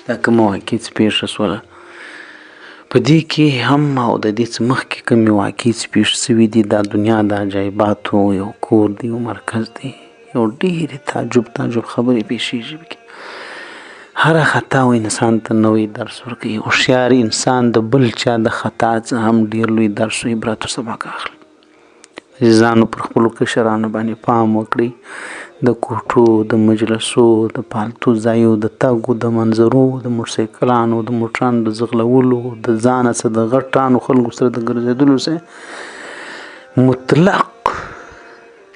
دا کومه واقعي څه پیښه شوله په دې کې هم او د دې څه مخکې کومې واقعي څه پیښې شوي دي. دا دنیا د عجایباتو یو کور دی، یو مرکز دی، یو ډېرې تعجب خبرې پیښېږي. هره خطا و انسان ته نوی درس ورکوي. هوښیار انسان د بل چا د خطا څخه هم ډېر لوی درس و عبرت و سبق اخلي. عزیزانو پر خپلو کشرانو باندې پام وکړئ. د کوټو، د مجلسو، د پالتو ځایو، د تګو، د منظرو، د موټرسایکلانو، د موټرانو د ځغلولو، د ځانه څخه د غټانو خلکو سره د ګرځېدلو سره مطلق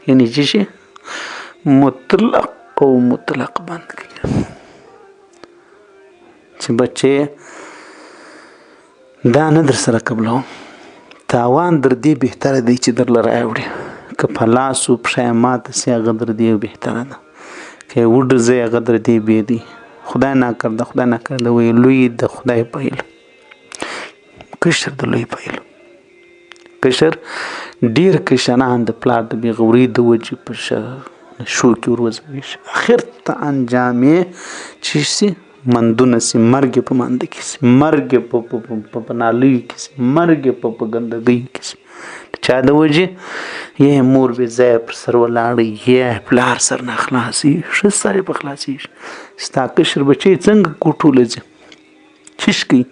یعنې چې شي مطلق او مطلق بند کړي چې بچې دا نه در سره قبلو. تاوان در دې بهتره دی چې در لره راوړي. که په لاسو پښه ماته سي هغه در دې بهتره ده. که یې وډرځي هغه در دې بې دی. خدای ناکرده وایي لوی د خدای پیل، کشر د لوی پیل. کشر ډېر کشران د پلار د بېغورۍ د وجې په شو کې وروزوي شي. اخر ته انجام یې چې سي مندونه سي، مرګ په مانده کې سي، مرګ په نالیو کې سي، مرګ په ګندګۍ کې سي. چا د وجې یا مور بې ځایه پر سر ولاړی، یا پلار سر نه خلاصي، ښه سر یې په خلاصېږي. ستا کشر بچی څنګه کوټو له ځي چش کوي.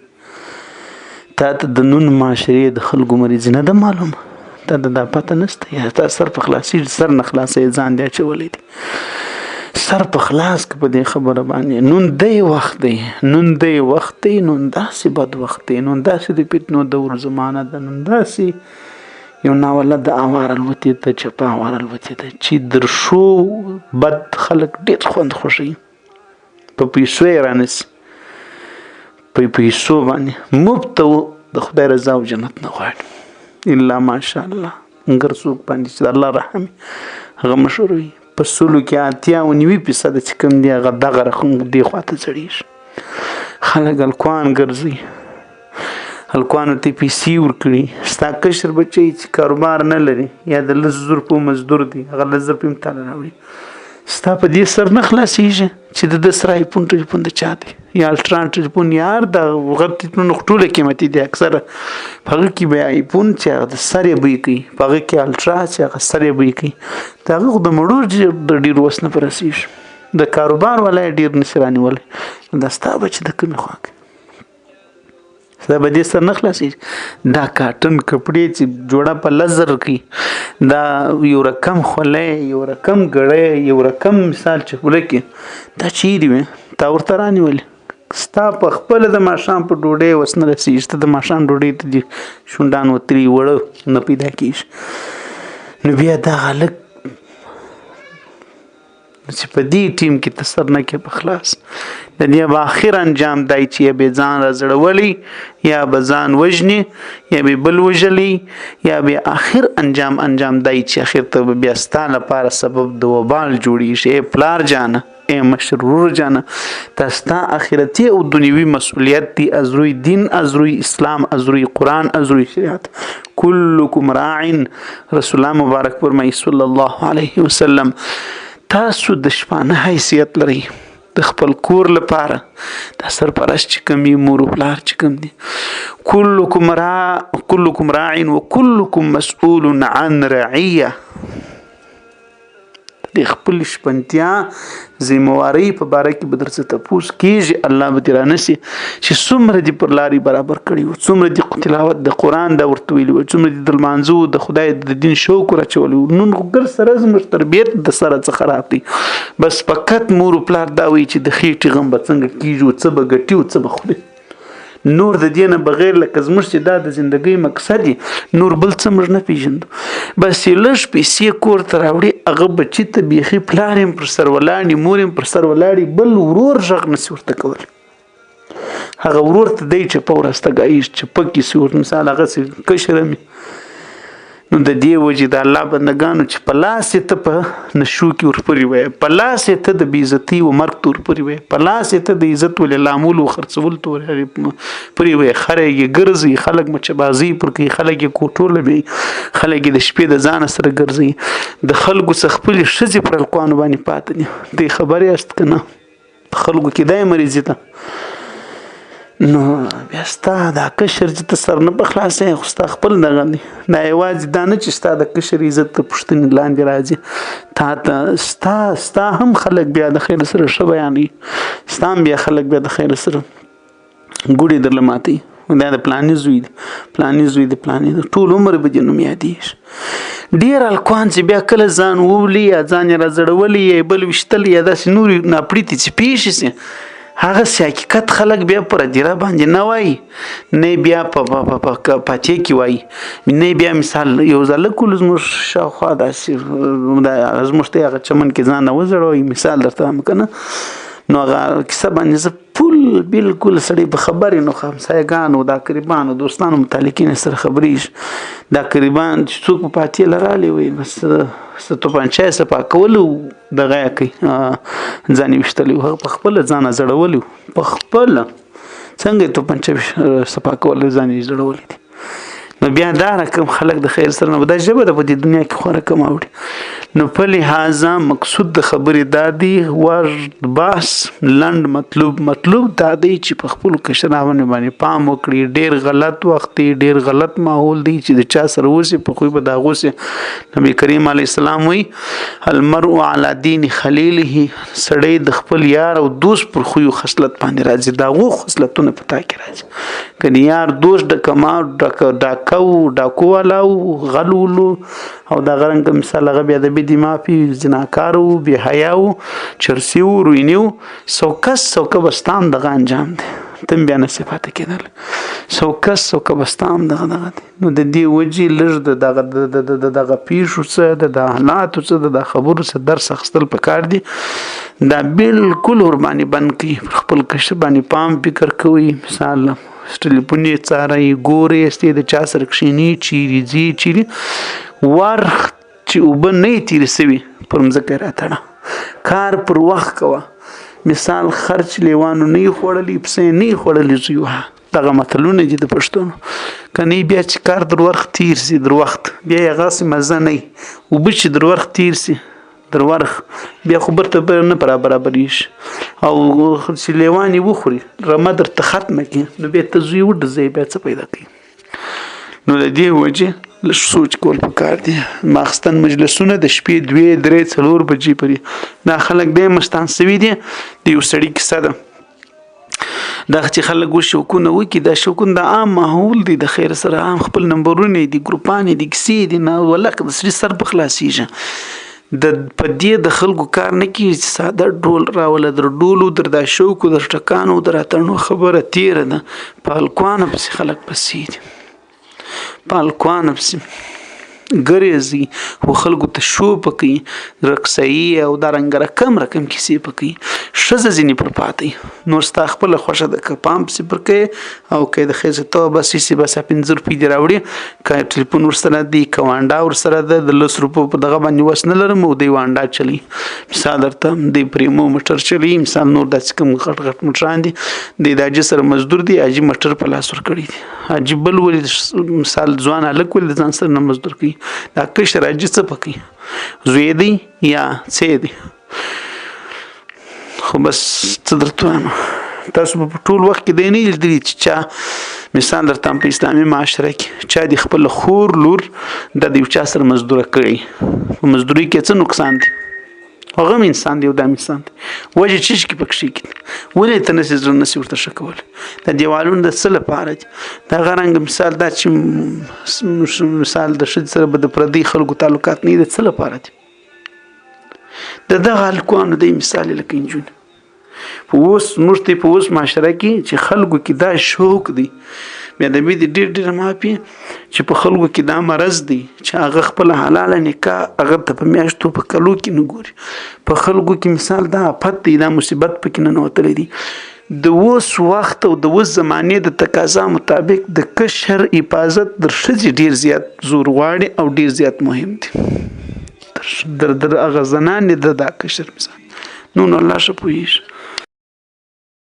تا ته د نون معاشرې د خلکو مریضي نه ده معلومه، تا ته دا پته نشته. یا تا سر په خلاصېږي، سر نه خلاصوي، ځان دې اچولی دی. سر په خلاص که په دې خبره باندې نون دی وخت دی، نون داسې بد وخت دی، نون داسې د فتنو دور زمانه ده، نون داسې یو ناوله د اوار الوتې ده، چپه اوار الوتې ده چې در شو بد خلک ډېر خوند خوښوي. په پیسو یې رانیسي، په پیسو باندې مفت د خدای رضا او جنت نه غواړي الا ماشاء الله. ګر څوک باندې چې الله رحم هغه مشهور وي. په سلو کې 98% چې کوم دی هغه دغه رقم دې خواته ځړېږي. خلک هلکوان ګرځي، هلکوانو ته پیسې ورکړي. ستا کشر بچی چې کاروبار نه لري یا د 10,000 مزدور دی، هغه 10,000 هم تاله راوړي. ستا په دې سر نه خلاصېږي چې د سره ایفون ټلیفون د چا دی یا الټرا ټلیفون یا هر د غټ ټلیفون ټوله قیمتي دی. اکثره په هغه کې به ایفون چې هغه د سر یې بوی کوي، په هغه کې الټرا چې هغه سر یې بوی کوي. د هغه خو د مړو د ډېر وس نه په رسېږي. د کاروبار والا یې ډېر نشي رانیولی. دا ستا بچي د کومې خوا کوي؟ دا به دې سر نه خلاصېږي. دا کاټن کپړې چې جوړه په 10,000 کوي، دا یو رقم خولۍ، یو رقم ګړی، یو رقم مثال چې خوله کې دا چیرې وي تا ورته رانیولې؟ ستا په خپله د ماښام په ډوډۍ وس نه رسېږي. ته د ماښام ډوډۍ ته دې شونډان وتلي وړه نه پیدا کېږي. نو بیا دا هلک چې په دې ټیم کې ته سر نه کې په خلاص د دې به آخر انجام دی چې یا به ځان را زړولی، یا به ځان وژني، یا به بل وژلی، یا به آخر انجام دی چې آخر ته به بیا ستا لپاره سبب د وبال جوړېږي. ای پلار جانه، ای مشرور جانه، دا ستا آخرتي او دنیوي مسؤلیت دی. از روی دین، از روی اسلام، از روی قرآن، از روی شریعت. کلکم راعن، رسول الله مبارک فرمایي صلی الله علیه وسلم، تاسو د شپانه حیثیت لرئ د خپل کور لپاره. دا سرپرست چې کوم وي، مور او پلار چې کوم دي، کلکم راع و کلکم مسئول عن رعیه. د خپل شپنتیا ذمہواری په باره کې به درڅه تپوس کېږي. الله به دې رانیسي چې څومره دې پر لارې برابر کړي وو، څومره دې تلاوت د قرآن دا ورته ویلي وو، څومره دې د لمانځو د خدای د دین شوق راچولی وو. نن خو ګر سره زموږ تربیت د سره څه خراب دی. بس فقط مور و پلار دا وایي چې د خېټې غم به څنګه کېږي، څه به ګټي او څه به خوري. نور د دې نه بغیر لکه زموږ چې دا د زندګۍ مقصد دی، نور بل څه موږ نه پېژندو. بس یې لږ پیسې کور ته راوړي، هغه بچي ته بیخي پلار یې پر سر ولاړي، مور یې پر سر ولاړي، بل ورور غږ نسي ورته کولی. هغه ورور ته دی چې په ورستګایي چې پکې سي ور مثال هغسې کشره مې. نو د دې وجې د الله بندګانو چې په لاس یې ته په نشو کې ورپورې وایې، په لاس یې ته د بېعزتي و مرګ ته ورپورې وایې، په لاس یې ته د عزت ولې لامول و خرڅول ته ورپورې وایې. خره یې ګرځي، خلک مچبازي پر کوي، خلک یې کوټو لبي، خلک یې د شپې د ځانه سره ګرځي. د خلکو څخه خپلې ښځې پر هلکوانو باندې پاتې دي. دې خبرې یاست که نه؟ په خلکو کې دا یې مریضي ده نو بیا ستا دا کشر چې ته سر نه په خلاصې خو ستا خپل دغه دی دا یوازې دا نه چې ستا د کشر عزت ته پوښتنې لاندې راځي تا ته ستا هم خلک بیا د خیر سره ښه بیانوي ستا هم بیا خلک بیا د خیر سره ګوډې درله ماتوي دا د پلانې زوی دی پلانې زوی دی پلانې دی ټول عمر به دې نوم یادېږي ډېر هلکان چې بیا کله ځان وولي یا ځان یې راځړولی یا بل ویشتلی یا داسې نورې ناپړیتې چې پیښې سي هغه سي حقیقت خلک بیا پر دیره باندې نه وایي نه بیا په پاتې کې وایي نه بیا مثال یو ځل کول زموږ شاوخوا داسې زموږ ته هغه چمن کې ځان نه وځړوي مثال درته وایم که نه نو هغه کیسه باندې زه بالکل سړی په خبرې نو همسایګانو دا قریبانو دوستانو متعلقین سره خبرېږي دا قریبان چې څوک په پاتې لرالی وي بس څه توپانچه یې څه پاکولو دغه یې کوي ځان یې ویشتلی هغه په خپله ځان زړولی په خپله څنګه یې توپانچه څه پاکولی ځان یې زړولی دي نو بیا دا رقم خلک د خیر سره نه دا ژبه ده په دې دنیا کې خورا کم اوړي نو په لحاظه مقصود د خبرې دا دی ور بحث لنډ مطلوب دا دی چې په خپلو کشرانو باندې پام وکړي ډېر غلط وخت دی ډېر غلط ماحول دی چې د چا سره اوسي په خوی به د هغو سي نبي کریم علیه السلام وایي المرء علی دین خلیله سړی د خپل یار او دوست پر خویو خصلت باندې راځي د هغو خصلتونه په تا کې راځي که یار دوست ډاکو والاو غلولو او دا غرنګ مثال هغه بیا د بيدی مافي زناکارو بی حیاو چرسیو روینیو سوکه بستان دغه انجام دی تم بیا نه صفات کېدل سوکه بستان دغه دی نو د دې وجې لږ دغه پیښو څه د حالاتو څه د خبرو څه درس اخیستل پکار دي دا بالکل ور باندې بند کړي خپل کشر باندې پام فکر کوي مثال ټلیفون یې څارئ ګورئ استې د چا سره کښېني چیرې ځي چیرې ور چې اوبه نه یې تېرې سوي پر مځکه یې راتړه کار پر وخت کوه مثال خرچ لیوانو نه یې خوړلي پسې نه یې خوړلي زوی دغه متلونه دي د پښتنو که نه بیا چې کار در وخت تېر سي در وخت بیا یې هغسې مزه نه وي اوبه چې در وخت تېر سي در ورخ بیا خو برته نه برابرېږي او چې لیوان یې وخوري رمه درته ختمه کړي نو بیا ته زوی وډزوي بیا څه پیدا کوي نو د دې وجې لږ سوچ کول پکار دي ماخستن مجلسونه د شپې 2 3 4 بجې پورې دا خلک ډېر مستان سوي دي د یو سړي کیسه ده دا چې خلک شوکونه وکړي دا شوکون د عام ماحول دی د خیر سره عام خپل نمبرونه دي ګروپانې دي کیسې دي نه ولکه د سړي سر په خلاصېږي د په دې د خلکو کار نه کېږي چې ساده ډول راوله در ډولو در دا شوکو در ټکانو در اتڼو خبره تېره ده په هلکوانه پسې خلک پسې دي په هلکوانه پسې ګرځي خو خلکو ته شو پکوي رقصایي او دارنګه رقم کیسې پکوي ښځه ځینې پر پاتې نور ستا خپله خوښه ده که پام پسې پر کوې او که د ښځې ته بس هسې بس 15 روپۍ دې راوړي که ټلیفون ورسره دی که وانډا ورسره ده د 10 روپو په دغه باندې وس نه لرم او دی وانډا چلی مثال درته دی پریمو موټر چلی مثال نور داسې کوم غټ موټران دي دی د حاجي سره مزدور دی حاجي موټر په لاس ورکړی دی حاجي بل ولې مثال ځوان هلک ولې د ځان سره نه مزدور کوي دا کشر حاجي څه پکوي زوی دی یا څه دی خو بس څه درته وایم تاسو په ټول وخت کې دی نه لیدلي چې چا مثال درته په اسلامي معاشره کې چا د خپل خور لور د یو چا سره مزدوره کړي په مزدوري کې څه نقصان دی هغه هم انسان دی او دا انسان دی وجه چې کې پکښې کې ولې ته نسې زړه نسې ورته ښه کولی د دیوالونو د څه لپاره دي د هغه رنګ مثال دا چې مثال د ښځې سره به د پردي خلکو تعلقات نه دي د څه لپاره دي د دغه هلکانو دی مثال لکه نجونې په اوس موږ ته په اوس معاشره کې چې خلکو کې دا شوق دی بیا د دې ډېر مافي چې په خلکو کې دا مرض دی چې هغه خپل حلاله نکاح هغه ته په میاشتو په کلو کې نه ګوري په خلکو کې مثال دا آفت دی دا مصیبت پکې ننوتلی دی د اوس وخت او د اوس زمانې د تقاضا مطابق د کشر حفاظت در ښځې ډېر زیات زور غواړي او ډېر زیات مهم دی در هغه زنانې د دا کشر مثال نو الله ښه پوهېږي